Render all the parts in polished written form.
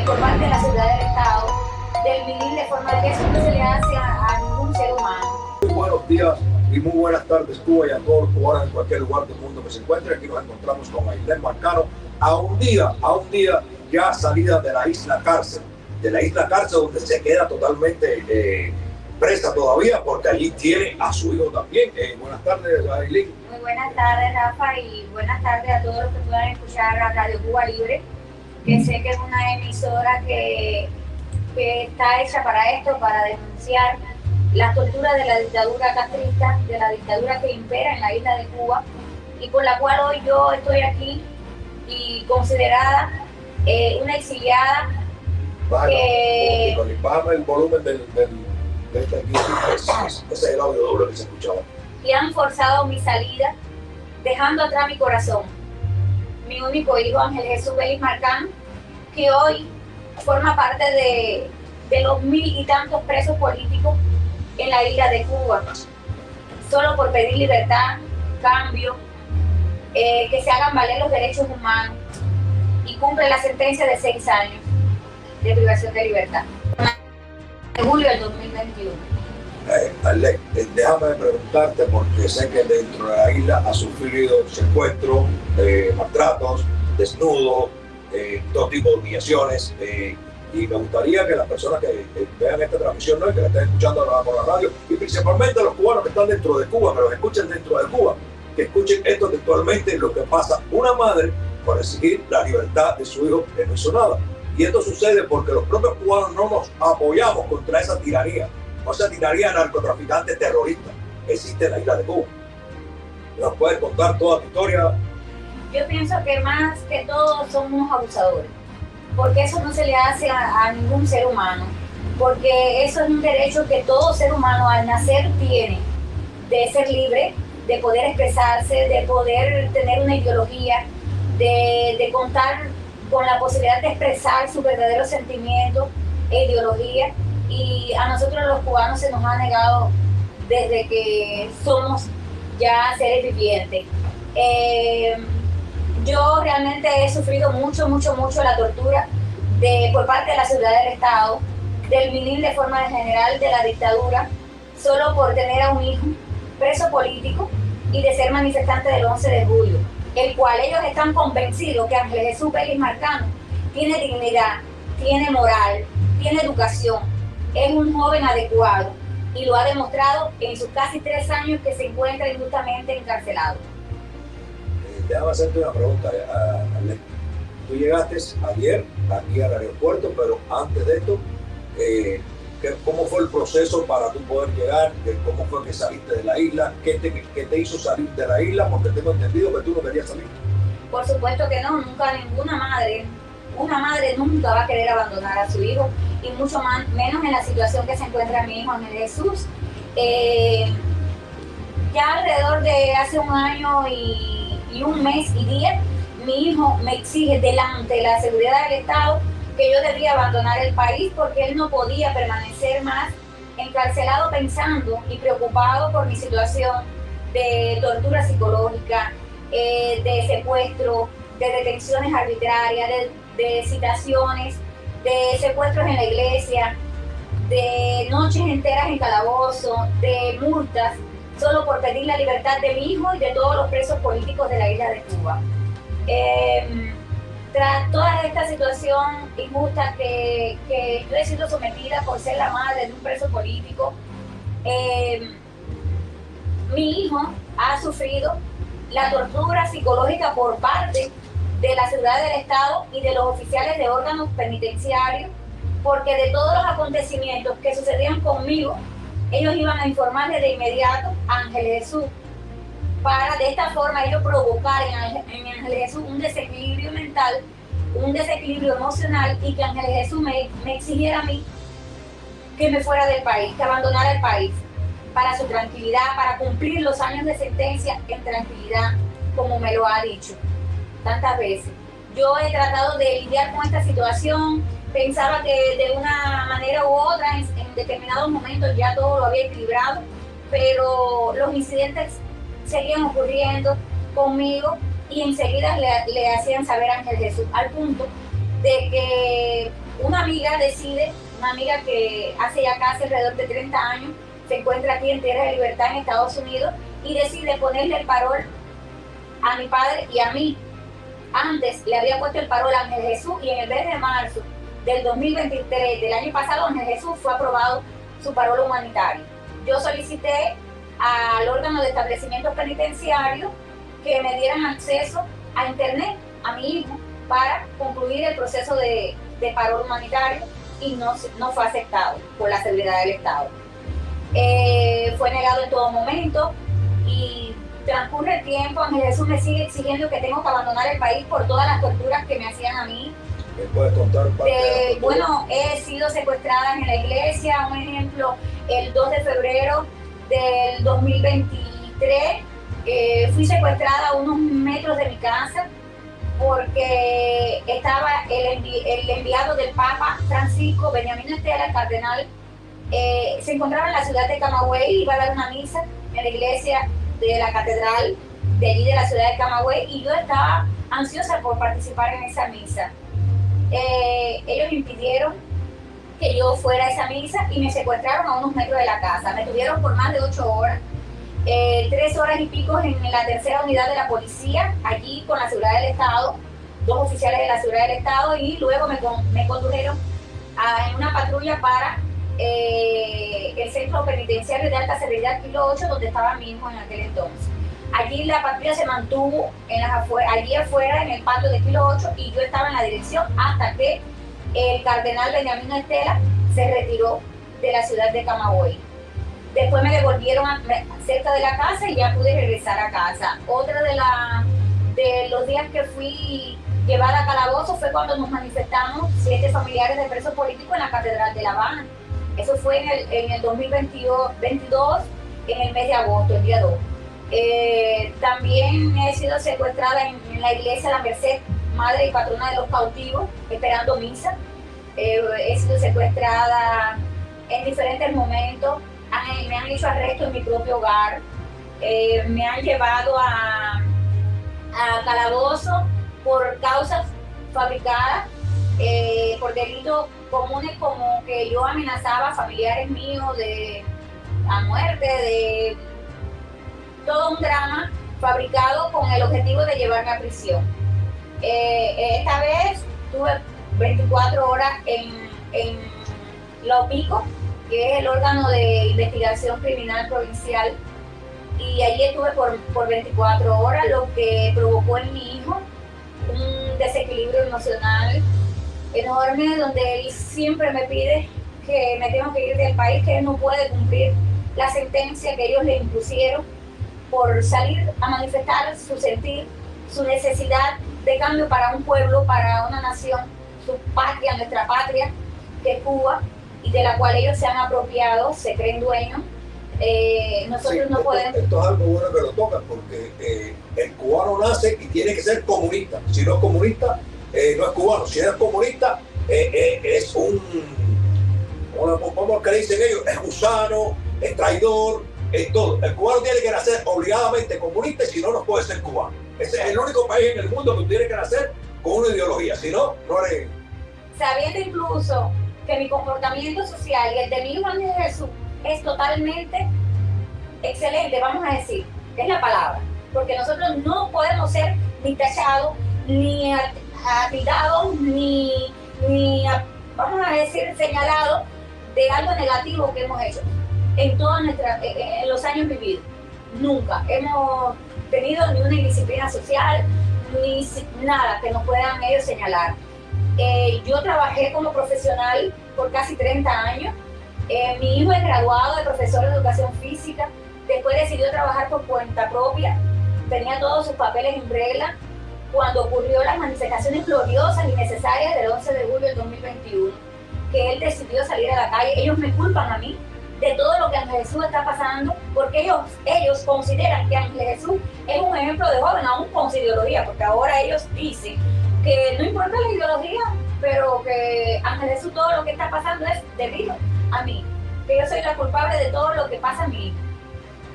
por parte de la seguridad del Estado, del vivir de forma de que eso no se le hace a ningún ser humano. Muy buenos días y muy buenas tardes, Cuba, y a todos los cubanos en cualquier lugar del mundo que se encuentren. Aquí nos encontramos con Ailén Marcano a un día ya salida de la isla cárcel, donde se queda totalmente presa todavía, porque allí tiene a su hijo también. Buenas tardes, Ailén. Muy buenas tardes, Rafa, y buenas tardes a todos los que puedan escuchar a Radio Cuba Libre, que sé que es una emisora que está hecha para esto, para denunciar la tortura de la dictadura castrista, de la dictadura que impera en la isla de Cuba, y por la cual hoy yo estoy aquí y considerada una exiliada. Bájame el volumen de este aquí, ese es el audio doble que se escuchaba. Y han forzado mi salida, dejando atrás mi corazón. Mi único hijo, Ángel Jesús Vélez Marcano, que hoy forma parte de los 1000 y tantos presos políticos en la isla de Cuba, solo por pedir libertad, cambio, que se hagan valer los derechos humanos, y cumple la sentencia de 6 años de privación de libertad, de julio del 2021. Ailén, déjame preguntarte, porque sé que dentro de la isla ha sufrido secuestros, maltratos, desnudos, todo tipo de humillaciones, y me gustaría que las personas que vean esta transmisión, ¿no?, y que la estén escuchando por la radio, y principalmente los cubanos que están dentro de Cuba, que los escuchen dentro de Cuba, que escuchen esto textualmente, lo que pasa una madre por exigir la libertad de su hijo que no hizo nada. Y esto sucede porque los propios cubanos no nos apoyamos contra esa tiranía narcotraficante terrorista que existe en la isla de Cuba. ¿Nos puedes contar toda tu historia? Yo pienso que más que todo son unos abusadores, porque eso no se le hace a ningún ser humano, porque eso es un derecho que todo ser humano al nacer tiene, de ser libre, de poder expresarse, de poder tener una ideología, de contar con la posibilidad de expresar sus verdaderos sentimientos e ideología. Y a nosotros los cubanos se nos ha negado desde que somos ya seres vivientes. Yo realmente he sufrido mucho la tortura por parte de la seguridad del Estado, del vivir de forma general de la dictadura, solo por tener a un hijo preso político y de ser manifestante del 11 de julio, el cual ellos están convencidos que Ángel Jesús Vélez Marcano tiene dignidad, tiene moral, tiene educación, es un joven adecuado, y lo ha demostrado en sus casi 3 años que se encuentra injustamente encarcelado. Déjame hacerte una pregunta, Ailén. Tú llegaste ayer aquí al aeropuerto, pero antes de esto, ¿cómo fue el proceso para tú poder llegar? ¿Cómo fue que saliste de la isla? ¿Qué te hizo salir de la isla? Porque tengo entendido que tú no querías salir. Por supuesto que no, nunca una madre nunca va a querer abandonar a su hijo, y mucho menos en la situación que se encuentra mi hijo Ángel Jesús. Ya alrededor de hace 1 año y 1 mes y 10, mi hijo me exige delante de la seguridad del Estado que yo debía abandonar el país, porque él no podía permanecer más encarcelado, pensando y preocupado por mi situación de tortura psicológica, de secuestro, de detenciones arbitrarias, de citaciones, de secuestros en la iglesia, de noches enteras en calabozo, de multas, solo por pedir la libertad de mi hijo y de todos los presos políticos de la isla de Cuba. Tras toda esta situación injusta que yo he sido sometida por ser la madre de un preso político, mi hijo ha sufrido la tortura psicológica por parte de la seguridad del Estado y de los oficiales de órganos penitenciarios, porque de todos los acontecimientos que sucedían conmigo, ellos iban a informarle de inmediato a Ángel Jesús, para de esta forma ellos provocar en Ángel Jesús un desequilibrio mental, un desequilibrio emocional, y que Ángel Jesús me exigiera a mí que me fuera del país, que abandonara el país, para su tranquilidad, para cumplir los años de sentencia en tranquilidad, como me lo ha dicho tantas veces. Yo he tratado de lidiar con esta situación, pensaba que de una manera u otra, en determinados momentos ya todo lo había equilibrado, pero los incidentes seguían ocurriendo conmigo, y enseguida le hacían saber a Ángel Jesús, al punto de que una amiga que hace ya casi alrededor de 30 años, se encuentra aquí en Tierra de Libertad en Estados Unidos y decide ponerle el parol a mi padre y a mí. Antes le había puesto el parol a Ángel Jesús y en el mes de marzo del 2023, del año pasado, Ángel Jesús fue aprobado su parol humanitario. Yo solicité al órgano de establecimientos penitenciarios que me dieran acceso a internet a mi hijo para concluir el proceso de parol humanitario y no fue aceptado por la seguridad del Estado. Fue negado en todo momento y transcurre el tiempo. Ángel Jesús me sigue exigiendo que tengo que abandonar el país por todas las torturas que me hacían a mí. ¿Me puedes contar parte de la bueno, he sido secuestrada en la iglesia, un ejemplo, el 2 de febrero del 2023, fui secuestrada a unos metros de mi casa porque estaba el enviado del Papa Francisco, Benjamín Estela, el cardenal, se encontraba en la ciudad de Camagüey, iba a dar una misa en la iglesia de la catedral de allí de la ciudad de Camagüey y yo estaba ansiosa por participar en esa misa. Ellos impidieron que yo fuera a esa misa y me secuestraron a unos metros de la casa. Me tuvieron por más de 8 horas, 3 horas y pico en la tercera unidad de la policía, allí con la seguridad del Estado, 2 oficiales de la seguridad del Estado, y luego me condujeron en una patrulla para el centro penitenciario de alta seguridad Kilo 8, donde estaba mi hijo en aquel entonces. Allí la patrulla se mantuvo allí afuera en el patio de Kilo 8 y yo estaba en la dirección hasta que el cardenal Benjamín Estela se retiró de la ciudad de Camagüey. Después me devolvieron cerca de la casa y ya pude regresar a casa. Otro de los días que fui llevada a calabozo fue cuando nos manifestamos 7 familiares de presos políticos en la Catedral de La Habana. Eso fue en el 2022, en el mes de agosto, el día 2. También he sido secuestrada en la iglesia La Merced, madre y patrona de los cautivos, esperando misa. He sido secuestrada en diferentes momentos. Me han hecho arresto en mi propio hogar. Me han llevado a calabozo por causas fabricadas, por delitos comunes como que yo amenazaba a familiares míos a muerte, de todo un drama fabricado con el objetivo de llevarme a prisión. Esta vez tuve 24 horas en la OPICO, que es el órgano de investigación criminal provincial, y allí estuve por 24 horas, lo que provocó en mi hijo un desequilibrio emocional enorme, donde él siempre me pide que me tengo que ir del país, que él no puede cumplir la sentencia que ellos le impusieron por salir a manifestar su sentir, su necesidad de cambio para un pueblo, para una nación, su patria, nuestra patria, que es Cuba, y de la cual ellos se han apropiado, se creen dueños. Nosotros sí, no podemos... Esto es algo bueno que lo tocan, porque el cubano nace y tiene que ser comunista. Si no es comunista, no es cubano. Si es comunista, es ¿cómo que dicen ellos? Es gusano, es traidor, es todo. El cubano tiene que nacer obligadamente comunista, y si no, no puede ser cubano. Ese es el único país en el mundo que tiene que nacer con una ideología. Si no, no eres... Sabiendo incluso que mi comportamiento social y el de mi hijo Ángel Jesús es totalmente excelente, vamos a decir, es la palabra, porque nosotros no podemos ser ni tachados, ni atildados, ni vamos a decir, señalados de algo negativo que hemos hecho en los años vividos. Nunca hemos tenido ni una indisciplina social, ni nada que nos puedan ellos señalar. Yo trabajé como profesional por casi 30 años. Mi hijo es graduado de profesor de educación física. Después decidió trabajar por cuenta propia. Tenía todos sus papeles en regla cuando ocurrió las manifestaciones gloriosas y necesarias del 11 de julio del 2021, que él decidió salir a la calle. Ellos me culpan a mí de todo lo que Ángel Jesús está pasando, porque ellos consideran que Ángel Jesús es un ejemplo de joven, aún con su ideología, porque ahora ellos dicen que no importa la ideología, pero que Ángel Jesús, todo lo que está pasando es debido a mí, que yo soy la culpable de todo lo que pasa a mí.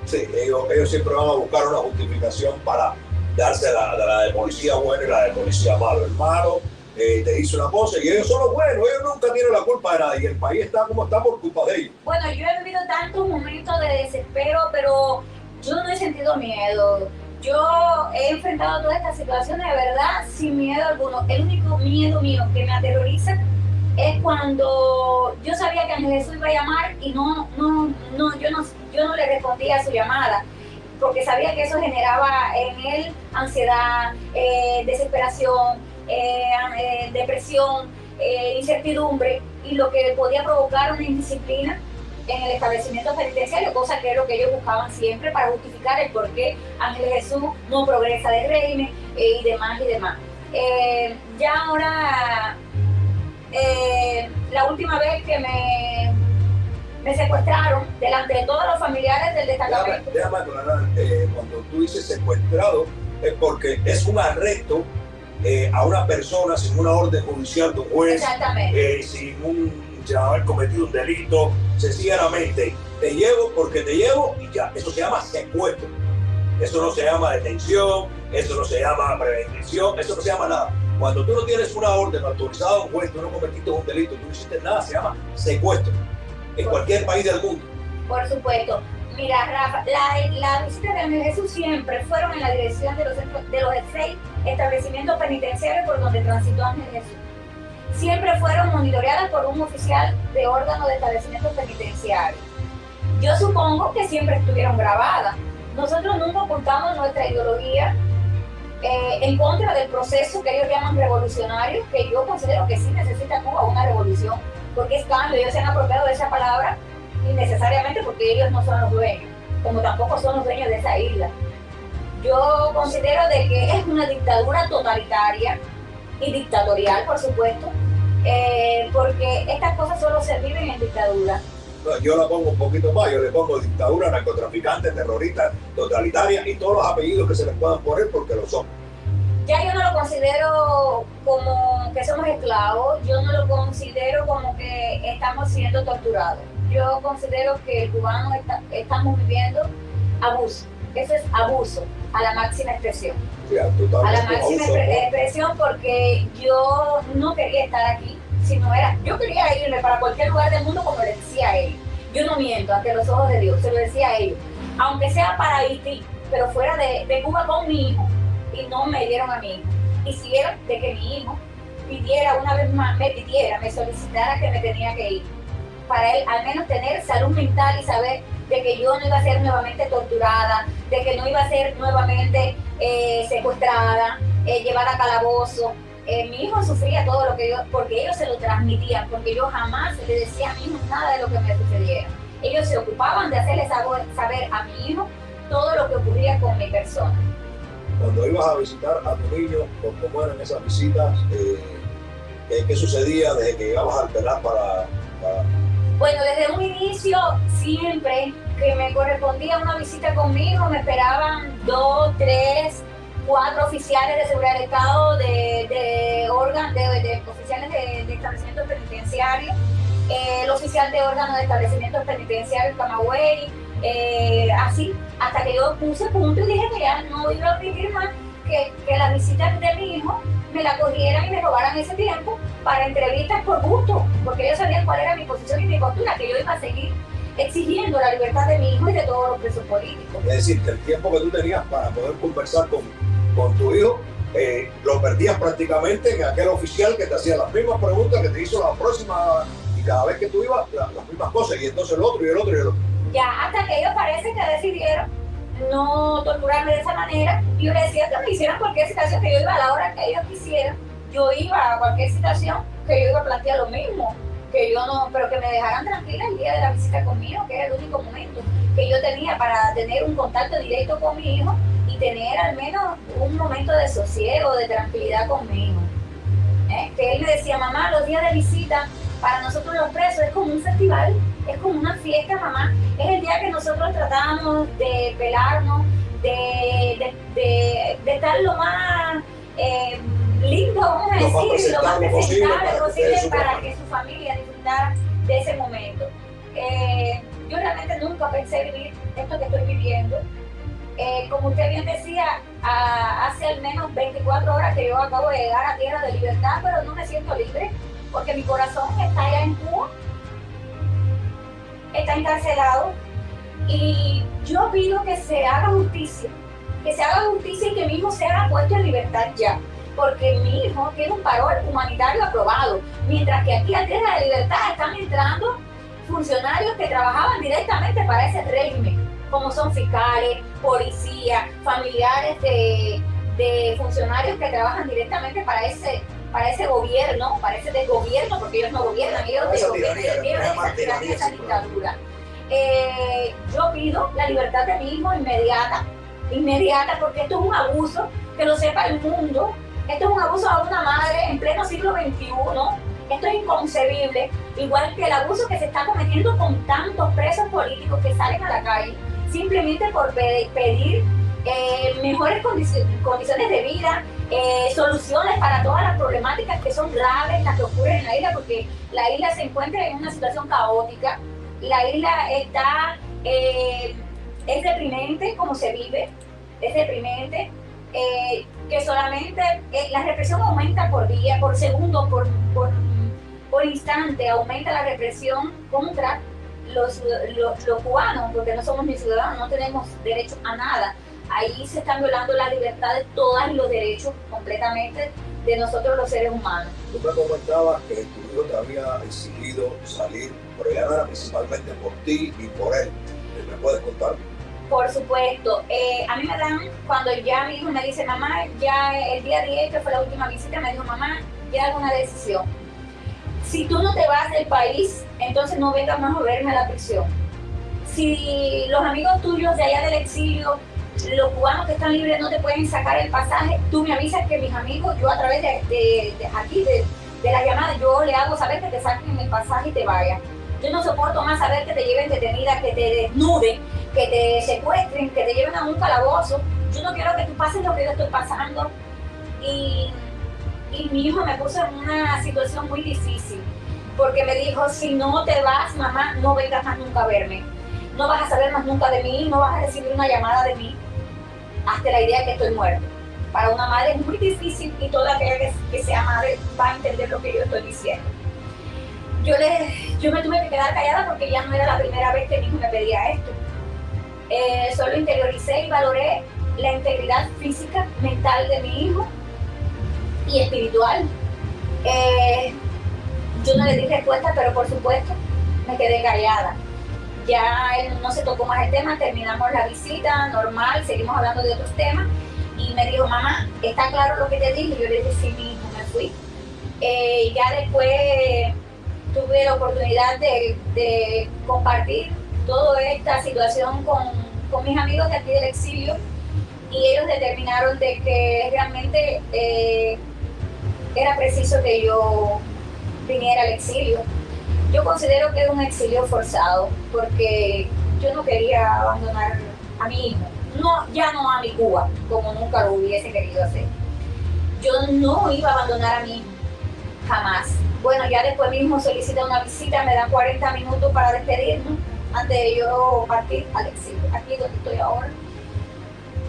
Sí, ellos siempre van a buscar una justificación para darse la de policía bueno y la de policía malo. El malo te dice una cosa y ellos son los buenos, ellos nunca tienen la culpa de nada y el país está como está por culpa de ellos. Bueno, yo he vivido tantos momentos de desespero, pero yo no he sentido miedo. Yo he enfrentado todas estas situaciones de verdad sin miedo alguno. El único miedo mío que me aterroriza es cuando yo sabía que Ángel Jesús iba a llamar y yo no le respondía a su llamada, porque sabía que eso generaba en él ansiedad, desesperación, depresión, incertidumbre, y lo que podía provocar una indisciplina en el establecimiento penitenciario, cosa que es lo que ellos buscaban siempre para justificar el por qué Ángel Jesús no progresa de régimen y demás y demás. Ya ahora, la última vez que me secuestraron delante de todos los familiares del destacamento. Déjame aclarar, cuando tú dices secuestrado es porque es un arresto a una persona sin una orden judicial de un juez, sin haber cometido un delito, sencillamente te llevo porque te llevo y ya. Eso se llama secuestro. Eso no se llama detención, eso no se llama prevención, eso no se llama nada. Cuando tú no tienes una orden autorizada de un juez, tú no cometiste un delito, tú no hiciste nada, se llama secuestro. En cualquier país del mundo. Por supuesto. Mira, Rafa, la visita de Ángel Jesús siempre fueron en la dirección de los 6 establecimientos penitenciarios por donde transitó Ángel Jesús. Siempre fueron monitoreadas por un oficial de órgano de establecimientos penitenciarios. Yo supongo que siempre estuvieron grabadas. Nosotros nunca ocultamos nuestra ideología en contra del proceso que ellos llaman revolucionario, que yo considero que sí necesita Cuba una revolución, porque es cambio. Ellos se han apropiado de esa palabra innecesariamente porque ellos no son los dueños, como tampoco son los dueños de esa isla. Yo considero de que es una dictadura totalitaria y dictatorial, por supuesto, porque estas cosas solo se viven en dictadura. No, yo la pongo un poquito más, yo le pongo dictadura, narcotraficante, terrorista, totalitaria y todos los apellidos que se les puedan poner porque lo son. Ya yo no lo considero como que somos esclavos, yo no lo considero como que estamos siendo torturados. Yo considero que el cubano estamos viviendo abuso. Eso es abuso a la máxima expresión. Sí, a la máxima expresión, porque yo no quería estar aquí, yo quería irme para cualquier lugar del mundo, como le decía a ellos. Yo no miento ante los ojos de Dios, se lo decía a ellos. Aunque sea para Haití, pero fuera de Cuba con mi hijo, y no me dieron a mi hijo. Hicieron de que mi hijo pidiera una vez más, me solicitara que me tenía que ir, para él al menos tener salud mental y saber de que yo no iba a ser nuevamente torturada, de que no iba a ser nuevamente secuestrada, llevada a calabozo. Mi hijo sufría todo lo que yo, porque ellos se lo transmitían, porque yo jamás le decía a mi hijo nada de lo que me sucediera. Ellos se ocupaban de hacerle saber a mi hijo todo lo que ocurría con mi persona. Cuando ibas a visitar a tu niño, ¿cómo eran esas visitas? ¿Qué sucedía desde que llegabas al penal para...? Bueno, desde un inicio, siempre que me correspondía una visita conmigo, me esperaban 2, 3, 4 oficiales de seguridad del Estado, de oficiales de establecimientos penitenciarios, el oficial de órgano de establecimientos penitenciarios Camagüey, así, hasta que yo puse punto y dije que ya no iba a permitir más que las visitas de mi hijo me la cogieran y me robaran ese tiempo para entrevistas por gusto, porque ellos sabían cuál era mi posición y mi postura, que yo iba a seguir exigiendo la libertad de mi hijo y de todos los presos políticos. Es decir, que el tiempo que tú tenías para poder conversar con tu hijo, lo perdías prácticamente en aquel oficial que te hacía las mismas preguntas, que te hizo la próxima, y cada vez que tú ibas, las mismas cosas, y entonces el otro y el otro y el otro. Ya, hasta que ellos parece que decidieron no torturarme de esa manera. Yo les decía que me hicieran cualquier situación, que yo iba a la hora que ellos quisieran, yo iba a cualquier situación, que yo iba a plantear lo mismo, que yo no, pero que me dejaran tranquila el día de la visita conmigo, que era el único momento que yo tenía para tener un contacto directo con mi hijo y tener al menos un momento de sosiego, de tranquilidad con mi hijo. Que él me decía, mamá, los días de visita para nosotros los presos es como un festival, es como una fiesta, mamá. Es el día que nosotros tratamos de pelarnos, de estar lo más lindo, vamos a decir, lo más presentable posible para que su familia disfrutara de ese momento. Yo realmente nunca pensé vivir esto que estoy viviendo. Como usted bien decía, hace al menos 24 horas que yo acabo de llegar a Tierra de Libertad, pero no me siento libre porque mi corazón está allá en Cuba, está encarcelado, y yo pido que se haga justicia y que mi hijo sea puesto en libertad ya, porque mi hijo tiene un parol humanitario aprobado, mientras que aquí a Tierra de Libertad están entrando funcionarios que trabajaban directamente para ese régimen, como son fiscales, policías, familiares de funcionarios que trabajan directamente para ese gobierno, para ese desgobierno, porque ellos no gobiernan, ellos desgobiernan esa dictadura. Yo pido la libertad de mi hijo inmediata, porque esto es un abuso, que lo sepa el mundo. Esto es un abuso a una madre en pleno siglo XXI. Esto es inconcebible, igual que el abuso que se está cometiendo con tantos presos políticos que salen a la calle simplemente por pedir mejores condiciones de vida, soluciones para todas las problemáticas que son graves, las que ocurren en la isla, porque la isla se encuentra en una situación caótica. La isla está, es deprimente como se vive, es deprimente, que solamente la represión aumenta por día, por segundo, por instante, aumenta la represión contra los cubanos, porque no somos ni ciudadanos, no tenemos derecho a nada. Ahí se están violando las libertades todas y los derechos completamente de nosotros los seres humanos. Tú me comentabas que tu hijo te había exigido salir, pero ya no era principalmente por ti y por él. ¿Me puedes contar? Por supuesto. A mí me dan, cuando ya mi hijo me dice, mamá, ya el día 10, que fue la última visita, me dijo, mamá, ya hago una decisión. Si tú no te vas del país, entonces no vengas más a verme a la prisión. Si los amigos tuyos de allá del exilio, los cubanos que están libres, no te pueden sacar el pasaje, tú me avisas que mis amigos, yo a través de la llamada, yo le hago saber que te saquen el pasaje y te vayas. Yo no soporto más saber que te lleven detenida, que te desnuden, que te secuestren, que te lleven a un calabozo. Yo no quiero que tú pases lo que yo estoy pasando. Y mi hijo me puso en una situación muy difícil, porque me dijo, si no te vas, mamá, no vengas más nunca a verme. No vas a saber más nunca de mí, no vas a recibir una llamada de mí. Hazte la idea de que estoy muerto. Para una madre es muy difícil, y toda aquella que sea madre va a entender lo que yo estoy diciendo. Yo me tuve que quedar callada porque ya no era la primera vez que mi hijo me pedía esto. Solo interioricé y valoré la integridad física, mental de mi hijo y espiritual. Yo no le di respuesta, pero por supuesto me quedé callada. Ya él no se tocó más el tema, terminamos la visita normal, seguimos hablando de otros temas, y me dijo, mamá, ¿está claro lo que te dije? Y yo le dije, sí, mi hijo, me fui. Ya después tuve la oportunidad de compartir toda esta situación con mis amigos de aquí del exilio, y ellos determinaron de que realmente era preciso que yo viniera al exilio. Yo considero que es un exilio forzado, porque yo no quería abandonar a mi hijo, ya no a mi Cuba, como nunca lo hubiese querido hacer. Yo no iba a abandonar a mi hijo, jamás. Bueno, ya después mismo solicita una visita, me dan 40 minutos para despedirnos antes de yo partir al exilio, aquí donde estoy ahora.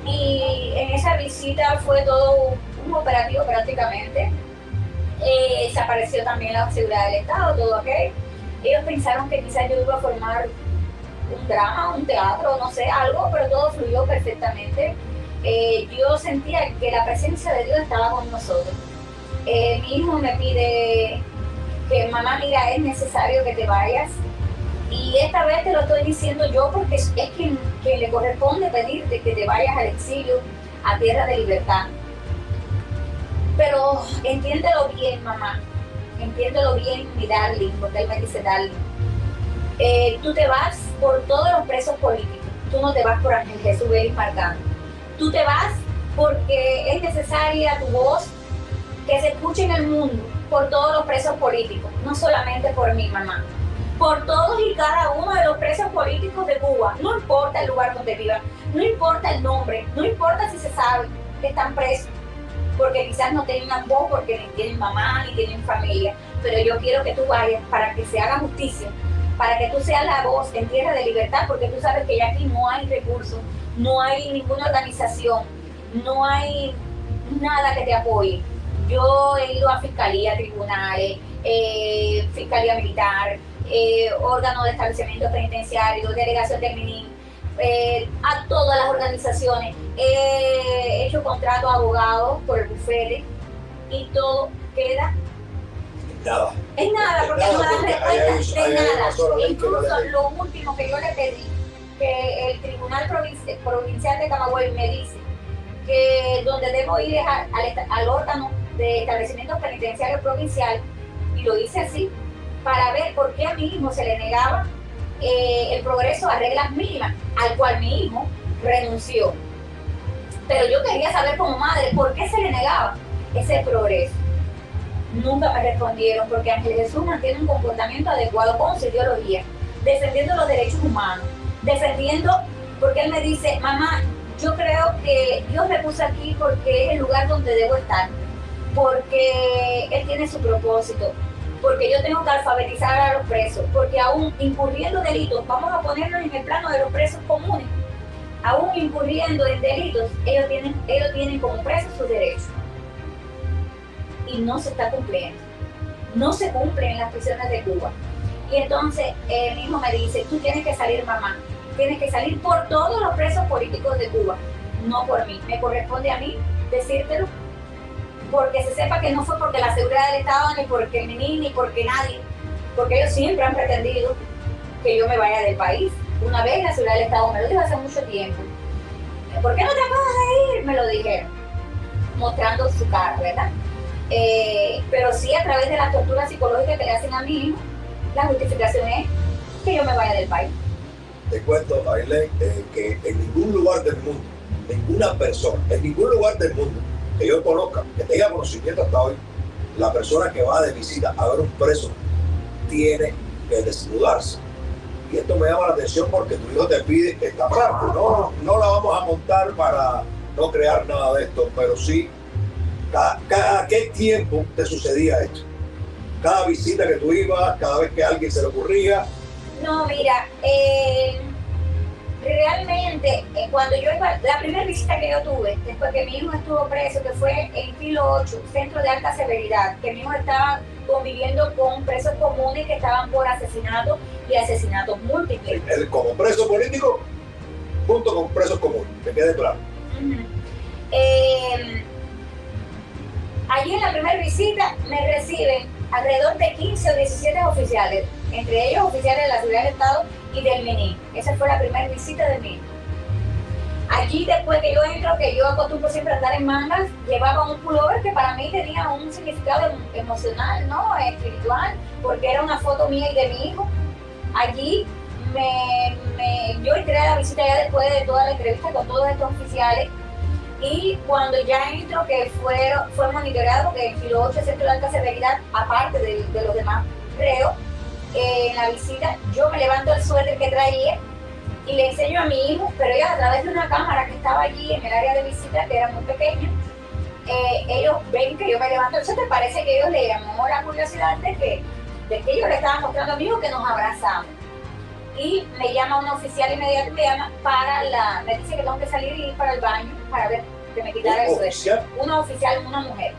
Y en esa visita fue todo un operativo prácticamente. Se apareció también la seguridad del Estado, todo aquello. Ellos pensaron que quizás yo iba a formar un drama, un teatro, no sé, algo, pero todo fluyó perfectamente. Yo sentía que la presencia de Dios estaba con nosotros. Mi hijo me pide que, mamá, mira, es necesario que te vayas. Y esta vez te lo estoy diciendo yo porque es quien le corresponde pedirte que te vayas al exilio, a Tierra de Libertad. Pero entiéndelo bien, mamá. Entiéndelo bien, mi darling, porque él me dice darling. Tú te vas por todos los presos políticos. Tú no te vas por Ángel Jesús Vélez Marcano. Tú te vas porque es necesaria tu voz que se escuche en el mundo por todos los presos políticos, no solamente por mi mamá. Por todos y cada uno de los presos políticos de Cuba, no importa el lugar donde vivan, no importa el nombre, no importa si se sabe que están presos, porque quizás no tengan voz, porque ni tienen mamá, ni tienen familia, pero yo quiero que tú vayas para que se haga justicia para que tú seas la voz en tierra de libertad, porque tú sabes que ya aquí no hay recursos, no hay ninguna organización, no hay nada que te apoye. Yo he ido a fiscalía, tribunales, fiscalía militar, órganos de establecimientos penitenciarios, delegación del MININ, a todas las organizaciones. He hecho contratos a abogados por el bufete y todo queda nada. Es nada, porque no dan respuesta de nada. Incluso no lo último que yo le pedí, que el Tribunal Provincial de Camagüey me dice que donde debo ir es al órgano de establecimientos penitenciarios provincial, y lo hice así, para ver por qué a mi hijo se le negaba el progreso a reglas mínimas, al cual mi hijo renunció. Pero yo quería saber como madre por qué se le negaba ese progreso. Nunca me respondieron, porque Ángel Jesús mantiene un comportamiento adecuado con su ideología, defendiendo los derechos humanos, defendiendo, porque él me dice, mamá, yo creo que Dios me puso aquí porque es el lugar donde debo estar, porque Él tiene su propósito, porque yo tengo que alfabetizar a los presos, porque aún incurriendo delitos, vamos a ponernos en el plano de los presos comunes, aún incurriendo en delitos, ellos tienen como presos sus derechos. Y no se está cumpliendo, no se cumple en las prisiones de Cuba. Y entonces mi hijo me dice, tú tienes que salir, mamá, tienes que salir por todos los presos políticos de Cuba, no por mí, me corresponde a mí decírtelo, porque se sepa que no fue porque la seguridad del Estado, ni porque el MININ, ni porque nadie, porque ellos siempre han pretendido que yo me vaya del país. Una vez la seguridad del Estado me lo dijo hace mucho tiempo, ¿por qué no te acabas de ir? Me lo dijeron, mostrando su cara, ¿verdad? Pero sí, a través de la tortura psicológica que le hacen a mi hijo, la justificación es que yo me vaya del país. Te cuento, Ailén, que en ningún lugar del mundo, ninguna persona, en ningún lugar del mundo que yo conozca, que tenga conocimiento hasta hoy, la persona que va de visita a ver un preso tiene que desnudarse. Y esto me llama la atención porque tu hijo te pide esta parte. No la vamos a montar para no crear nada de esto, pero sí, ¿cada qué tiempo te sucedía esto? Cada visita que tú ibas, cada vez que a alguien se le ocurría. No, mira, realmente cuando yo iba, la primera visita que yo tuve, después que mi hijo estuvo preso, que fue en Filo 8, centro de alta severidad, que mi hijo estaba conviviendo con presos comunes que estaban por asesinatos y asesinatos múltiples. Él como preso político, junto con presos comunes, que quede claro. Allí en la primera visita me reciben alrededor de 15 o 17 oficiales, entre ellos oficiales de la Seguridad del Estado y del MININ. Esa fue la primera visita de mí. Allí, después que yo entro, que yo acostumbro siempre a andar en mangas, llevaba un pullover que para mí tenía un significado emocional, ¿no? Espiritual, porque era una foto mía y de mi hijo. Allí yo entré a la visita ya después de toda la entrevista con todos estos oficiales. Y cuando ya entro, que fue monitoreado, porque en Filo 8 Centro de Alta Severidad, aparte de los demás reos, en la visita yo me levanto el suéter que traía y le enseño a mi hijo, pero ellos a través de una cámara que estaba allí en el área de visita, que era muy pequeña, ellos ven que yo me levanto el suéter, parece que ellos le llamó la curiosidad de que yo le estaba mostrando a mi hijo que nos abrazamos. Y me llama una oficial inmediata, me dice que tengo que salir y ir para el baño para ver que me quitara el suéter. Una oficial, una mujer.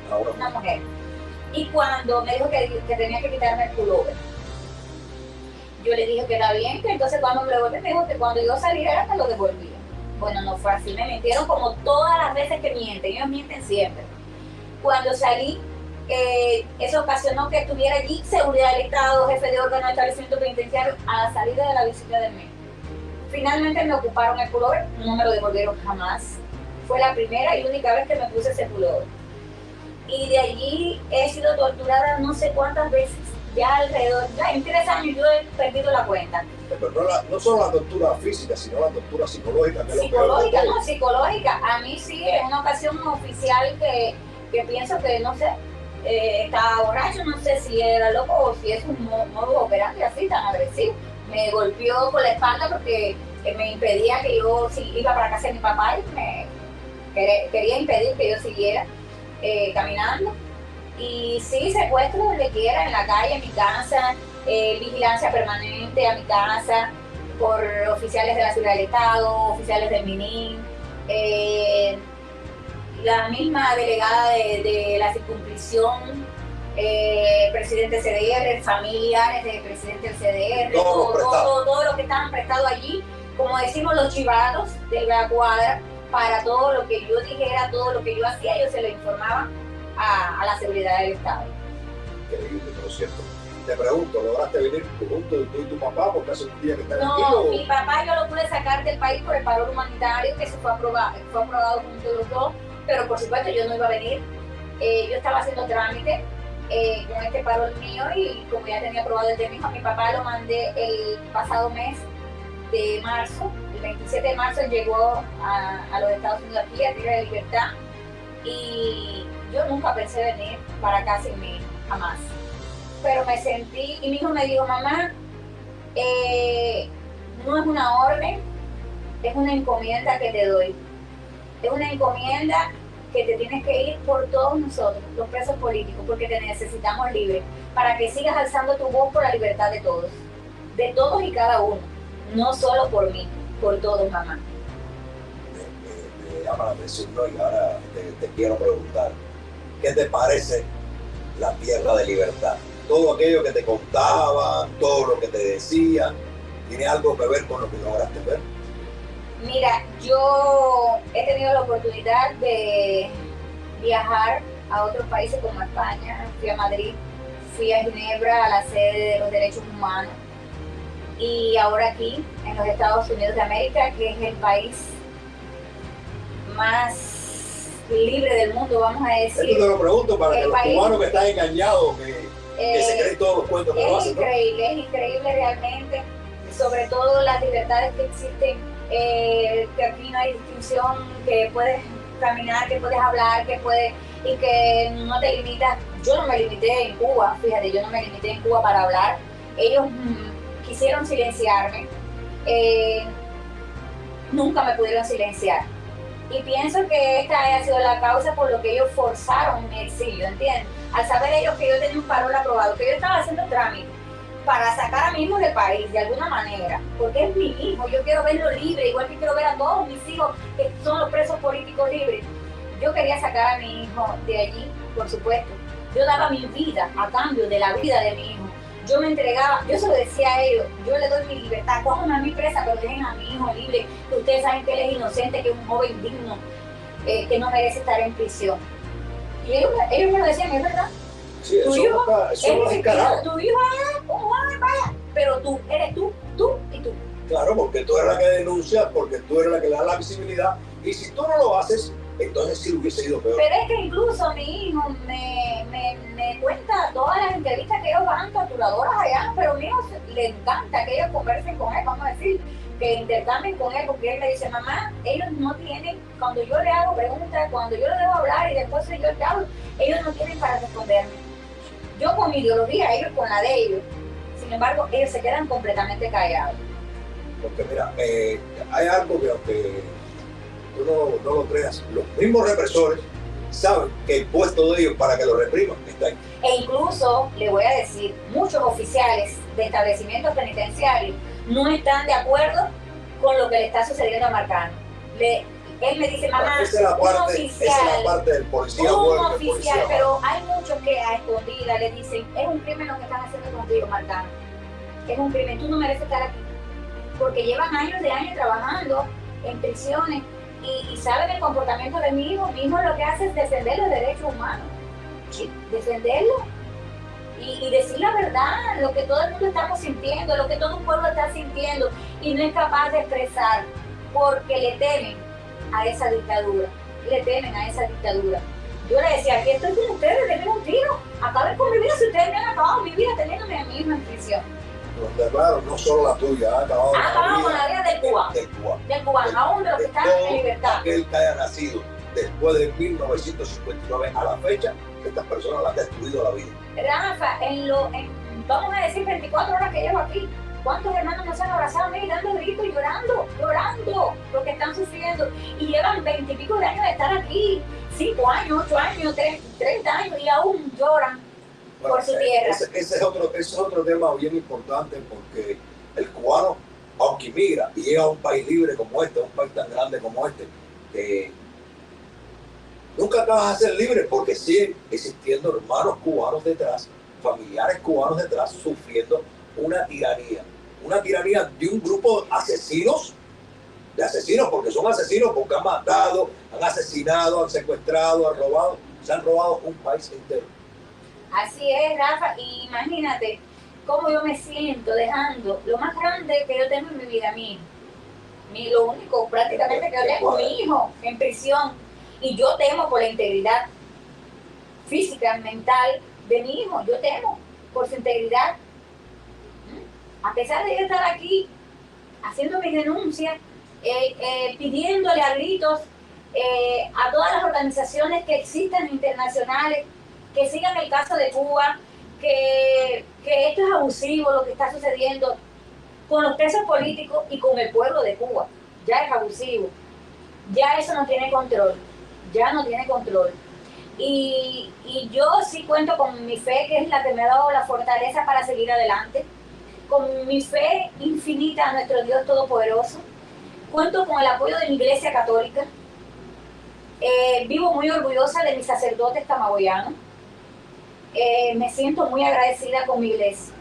Y cuando me dijo que tenía que quitarme el pullover, yo le dije que era bien, que entonces cuando me lo devolví, me dijo que cuando yo saliera me lo devolvía. Bueno, no fue así, me mintieron como todas las veces que mienten, ellos mienten siempre. Cuando salí, eso ocasionó que estuviera allí seguridad del Estado, jefe de órgano de establecimiento penitenciario, a la salida de la visita del mes. Finalmente me ocuparon el pullover, no me lo devolvieron jamás. Fue la primera y única vez que me puse ese pullover. Y de allí he sido torturada no sé cuántas veces, ya alrededor, ya en 3 años yo he perdido la cuenta. Pero no solo la tortura física, sino la tortura psicológica. Psicológica, no, psicológica. A mí sí, en una ocasión un oficial que pienso que, no sé, estaba borracho, no sé si era loco o si es un modo operandi así, tan agresivo. Me golpeó por la espalda porque me impedía que yo iba para casa de mi papá y me quería impedir que yo siguiera caminando. Y sí, secuestro donde quiera, en la calle, en mi casa, vigilancia permanente a mi casa por oficiales de la Seguridad del Estado, oficiales del MININ, la misma delegada de la circunscripción, presidente CDR, familiares del presidente del CDR, todo lo que estaban prestados allí, como decimos los chivatos de la cuadra, para todo lo que yo dijera, todo lo que yo hacía, ellos se lo informaban a la seguridad del Estado. Increíble, pero cierto. Te pregunto, ¿lograste venir junto tú y tu papá? Porque hace un día que están aquí. No, mi papá yo lo pude sacar del país por el paro humanitario, que se fue aprobado junto los dos, pero por supuesto yo no iba a venir. Yo estaba haciendo trámite con este paro mío y como ya tenía aprobado el de mi hijo, mi papá lo mandé el pasado mes de marzo, el 27 de marzo llegó a los Estados Unidos aquí, a Tierra de Libertad, y yo nunca pensé venir para acá sin mi hijo, jamás. Pero me sentí, y mi hijo me dijo, mamá, no es una orden, es una encomienda que te doy. Es una encomienda que te tienes que ir por todos nosotros, los presos políticos, porque te necesitamos libre, para que sigas alzando tu voz por la libertad de todos y cada uno, no solo por mí, por todos, mamá. Me llama la atención, ¿no? Y ahora te quiero preguntar, ¿qué te parece la Tierra de Libertad? Todo aquello que te contaban, todo lo que te decían, ¿tiene algo que ver con lo que lograste ver? Mira, yo he tenido la oportunidad de viajar a otros países como España, fui a Madrid, fui a Ginebra, a la sede de los derechos humanos, y ahora aquí, en los Estados Unidos de América, que es el país más libre del mundo, vamos a decir. Esto te lo pregunto para que los cubanos que están engañados, que se creen todos los cuentos que lo hacen, ¿no? Es increíble realmente, sobre todo las libertades que existen, que aquí no hay distinción, que puedes caminar, que puedes hablar, y que no te limitas. Yo no me limité en Cuba, fíjate, yo no me limité en Cuba para hablar. Ellos quisieron silenciarme, nunca me pudieron silenciar. Y pienso que esta haya sido la causa por lo que ellos forzaron mi exilio, ¿entiendes? Al saber ellos que yo tenía un parol aprobado, que yo estaba haciendo trámite para sacar a mi hijo del país de alguna manera, porque es mi hijo, yo quiero verlo libre, igual que quiero ver a todos mis hijos que son los presos políticos libres. Yo quería sacar a mi hijo de allí, por supuesto. Yo daba mi vida a cambio de la vida de mi hijo. Yo me entregaba, yo se lo decía a ellos, yo le doy mi libertad, cójanme a mi presa, pero dejen a mi hijo libre, que ustedes saben que él es inocente, que es un joven digno, que no merece estar en prisión. Y ellos me lo decían, es verdad. Sí, tu hijo es encarado. Tu hijo es un joven, vaya, pero tú eres tú y tú. Claro, porque tú eres la que denuncia, porque tú eres la que le da la visibilidad, y si tú no lo haces, entonces sí hubiese sido peor. Pero es que incluso mi hijo me cuenta todas las entrevistas que ellos van torturadoras allá, pero a mi hijo le encanta que ellos conversen con él, vamos a decir, que intercambien con él, porque él le dice, mamá, ellos no tienen, cuando yo le hago preguntas, cuando yo le dejo hablar y después yo te hablo, ellos no tienen para responderme. Yo con mi ideología, ellos con la de ellos. Sin embargo, ellos se quedan completamente callados. Porque mira, hay algo que aunque tú no lo creas, los mismos represores saben que el puesto de ellos para que lo repriman está ahí. E incluso, le voy a decir, muchos oficiales de establecimientos penitenciarios no están de acuerdo con lo que le está sucediendo a Marcano. Él me dice, mamá, esa es la parte del policía. Un oficial, pero hay muchos que a escondida le dicen, es un crimen lo que están haciendo contigo, Marcano. Es un crimen, tú no mereces estar aquí. Porque llevan años trabajando en prisiones y saben el comportamiento de mi hijo. Mi hijo lo que hace es defender los derechos humanos. Sí, defenderlo. Y decir la verdad, lo que todo el mundo estamos sintiendo, lo que todo un pueblo está sintiendo y no es capaz de expresar porque le temen a esa dictadura, Yo le decía, aquí estoy con ustedes, denme un tiro, acaben con mi vida si ustedes me han acabado mi vida teniéndome a mi hijo en prisión. Donde, claro, no solo la tuya, ha acabado con la vida del cubano, aún de los que están en libertad. Aquel que haya nacido después de 1959 a la fecha, estas personas le han destruido la vida. Rafa, vamos a decir 24 horas que llevo aquí, ¿Cuántos hermanos no se han abrazado, mire, dando gritos, llorando, porque están sufriendo? Y llevan 20 y pico de años de estar aquí, 5 años, 8 años, 30 años, y aún lloran por su tierra. Ese es otro tema bien importante, porque el cubano, aunque migra y llega a un país libre como este, a un país tan grande como este, nunca acabas de ser libre, porque siguen existiendo hermanos cubanos detrás, familiares cubanos detrás, sufriendo una tiranía de un grupo de asesinos, porque son asesinos, porque han matado, han asesinado, han secuestrado, han robado, se han robado un país entero. Así es, Rafa, y imagínate cómo yo me siento dejando lo más grande que yo tengo en mi vida, lo único prácticamente que yo tengo, mi hijo en prisión, y yo temo por la integridad física, mental de mi hijo, yo temo por su integridad. A pesar de yo estar aquí haciendo mis denuncias, pidiéndole a gritos a todas las organizaciones que existen internacionales que sigan el caso de Cuba, que esto es abusivo lo que está sucediendo con los presos políticos y con el pueblo de Cuba. Ya es abusivo, ya eso no tiene control, Y yo sí cuento con mi fe, que es la que me ha dado la fortaleza para seguir adelante, con mi fe infinita a nuestro Dios Todopoderoso. Cuento con el apoyo de mi Iglesia Católica. Vivo muy orgullosa de mis sacerdotes camagüeyanos. Me siento muy agradecida con mi iglesia.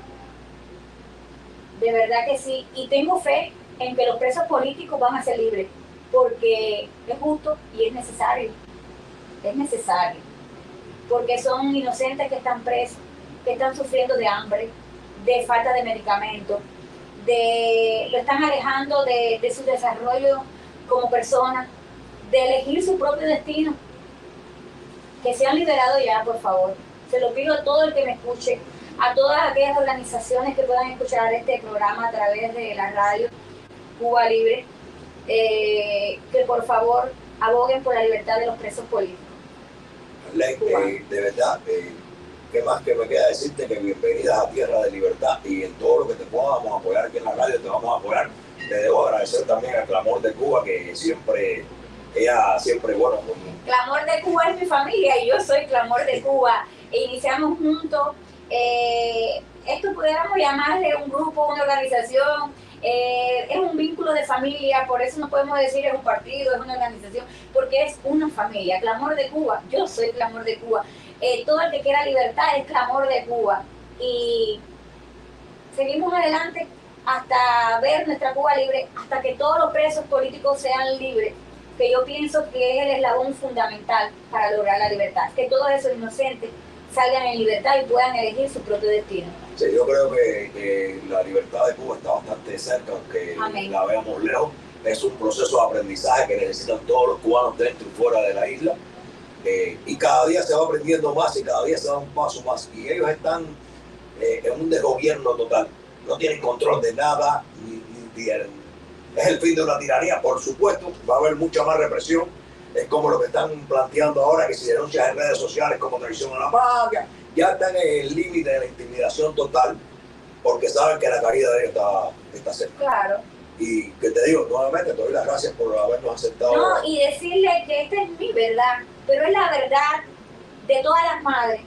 De verdad que sí. Y tengo fe en que los presos políticos van a ser libres, porque es justo y es necesario. Es necesario. Porque son inocentes que están presos, que están sufriendo de hambre, de falta de medicamentos, lo están alejando de su desarrollo como persona, de elegir su propio destino. Que sean liberados ya, por favor. Se lo pido a todo el que me escuche, a todas aquellas organizaciones que puedan escuchar este programa a través de la radio Cuba Libre, que por favor aboguen por la libertad de los presos políticos. De verdad, ¿qué más que me queda decirte? Que bienvenidas a Tierra de Libertad, y en todo lo que te podamos apoyar aquí en la radio te vamos a apoyar. Te debo agradecer también al Clamor de Cuba, que siempre, bueno. Clamor de Cuba es mi familia y yo soy Clamor de Cuba. Iniciamos juntos, esto pudiéramos llamarle un grupo, una organización, es un vínculo de familia, por eso no podemos decir es un partido, es una organización, porque es una familia. Clamor de Cuba, yo soy Clamor de Cuba. Todo el que quiera libertad es Clamor de Cuba. Y seguimos adelante hasta ver nuestra Cuba libre, hasta que todos los presos políticos sean libres, que yo pienso que es el eslabón fundamental para lograr la libertad, que todos esos inocentes salgan en libertad y puedan elegir su propio destino. Sí, yo creo que la libertad de Cuba está bastante cerca, aunque Amén. La veamos lejos. Es un proceso de aprendizaje que necesitan todos los cubanos dentro y fuera de la isla. Y cada día se va aprendiendo más y cada día se da un paso más. Y ellos están en un desgobierno total. No tienen control de nada, es el fin de una tiranía, por supuesto. Va a haber mucha más represión. Es como lo que están planteando ahora, que si denuncias en redes sociales como traición a la patria, ya están en el límite de la intimidación total, porque saben que la caída de ellos está cerca. Claro. Y que te digo, nuevamente, te doy las gracias por habernos aceptado. No, y decirle que esta es mi verdad, pero es la verdad de todas las madres,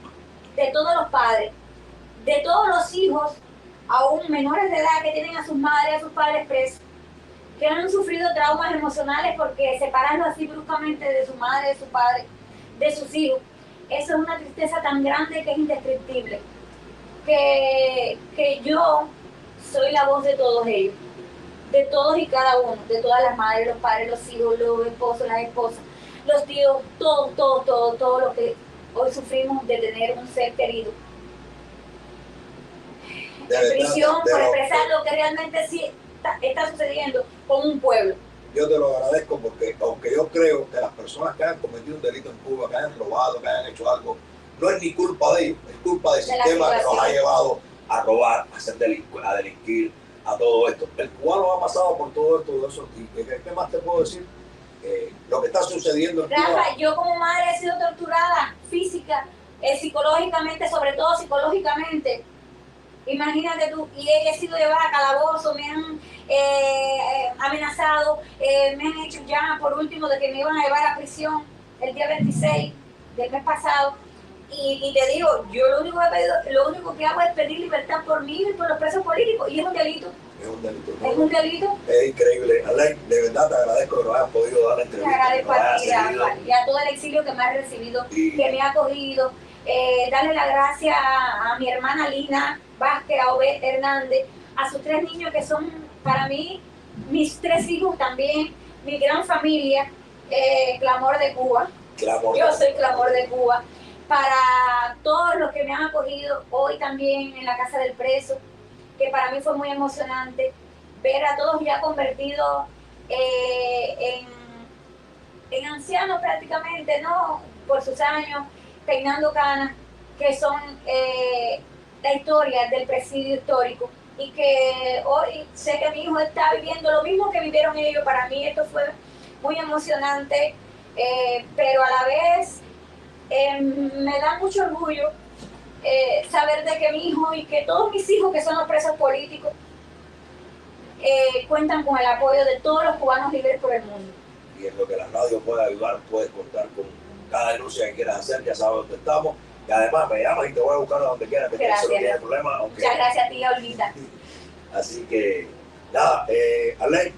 de todos los padres, de todos los hijos, aún menores de edad, que tienen a sus madres, a sus padres presos, que han sufrido traumas emocionales porque separarlo así bruscamente de su madre, de su padre, de sus hijos. Eso es una tristeza tan grande que es indescriptible. Que yo soy la voz de todos ellos, de todos y cada uno, de todas las madres, los padres, los hijos, los esposos, las esposas, los tíos, todo lo que hoy sufrimos de tener un ser querido en prisión por expresar lo que realmente sí está sucediendo con un pueblo. Yo te lo agradezco, porque aunque yo creo que las personas que han cometido un delito en Cuba, que hayan robado, que hayan hecho algo, no es ni culpa de ellos, es culpa del sistema que nos ha llevado a robar, a delinquir, a todo esto. El cubano ha pasado por todo eso. ¿Y qué más te puedo decir? Lo que está sucediendo en Cuba. Rafa, yo como madre he sido torturada física, psicológicamente, sobre todo psicológicamente. Imagínate tú, y he sido llevada a calabozo, me han amenazado, me han hecho ya por último de que me iban a llevar a prisión el día 26 del mes pasado. Y te digo, yo lo único que hago es pedir libertad por mí y por los presos políticos, y es un delito. Es un delito. Es un delito. Es increíble. Arley, de verdad te agradezco que nos hayas podido dar la entrevista. Te agradezco a ti, y a todo el exilio que me ha recibido, que me ha acogido. Darle las gracias a mi hermana Lina Vázquez, a Obed Hernández, a sus 3 niños que son para mí mis 3 hijos también, mi gran familia, Clamor de Cuba. Yo soy Clamor de Cuba. Para todos los que me han acogido hoy también en la Casa del Preso, que para mí fue muy emocionante ver a todos ya convertidos en ancianos prácticamente, ¿no? Por sus años, peinando canas, que son la historia del presidio histórico, y que hoy sé que mi hijo está viviendo lo mismo que vivieron ellos. Para mí esto fue muy emocionante, pero a la vez me da mucho orgullo saber de que mi hijo y que todos mis hijos que son los presos políticos cuentan con el apoyo de todos los cubanos libres por el mundo. Y en lo que la radio puede ayudar, puedes contar con cada denuncia que quieras hacer, ya sabes dónde estamos. Y además me llamas y te voy a buscar a donde quieras, que eso no tiene problema. Aunque... Muchas gracias a ti, Olguita. Así que, nada, Arley,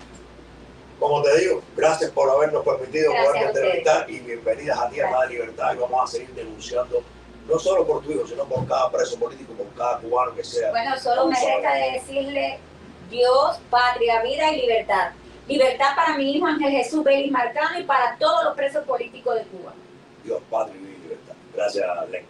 como te digo, gracias por habernos permitido poder entrevistar, y bienvenidas a ti, Armada de Libertad, y vamos a seguir denunciando, no solo por tu hijo, sino por cada preso político, por cada cubano que sea. Bueno, solo me resta de decirle: Dios, patria, vida y libertad. Libertad para mi hijo Ángel Jesús Vélez Marcano y para todos los presos políticos de Cuba. Dios, patria, vida y libertad. Gracias, Arley.